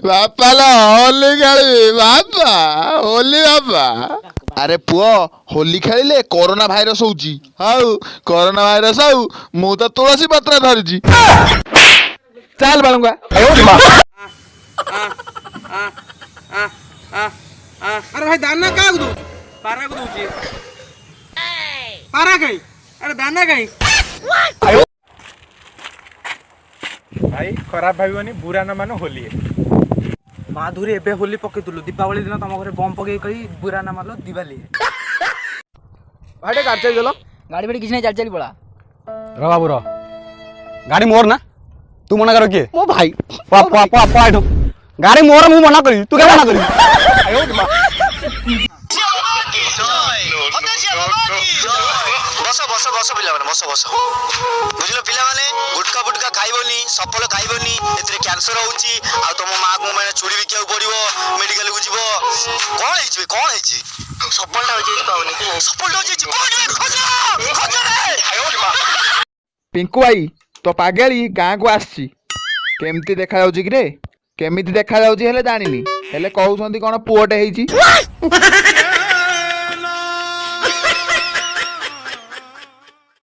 ବାପା ଲ ହୋଲି ଖେଳିବି ବାପା ହୋଲି ବାପା। ଆରେ ପୁଅ ହୋଲି ଖେଳିଲେ କରୋନା ଭାଇରସ ହଉଛି। ହଉ କରୋନା ଭାଇରସ ହଉ ମୁଁ ତ ତୁଳସୀ ପତ୍ର ଧରିଛି। ଚାଲ ବାଳୁଙ୍ଗା। अरे भाई दाना क्या दो पारा को दूची पारा कहीं अरे दाना कहीं भाई खराब भाई बुरा न मानो होली माधुरी एबे होली पकेइलु दीपावली दिन तुम घरे बम पकई कही बुरा ना मारलो दिवाली भाई गाड़ी चल चलो। गाड़ी बड़ी किसी ने चल चली पड़ा रो बाबू रो गाड़ी मोर ना तू मना कर किए ओ भाई गाड़ी मोर मु मना करी तू क्या मना करी बस बस बस पिला माने बस बस बुझलो पिला माने गुटका बुटका खाइबोनी सफल खाइबोनी एतरे कैंसर होउची आ तुम मां को माने चूड़ी बिकिया पड़िबो मेडिकल को जीवो कोन हेची सफलटा हो जेई पाउनी सफलटा हो जेई कोन खोजो रे पिंकू भाई तो पागेली गाँ को आसी केमती देखा जाउची कि रे केमिति देखा जाउची हेले जानिनी हेले कहउछंती कोन पुओटे हेची।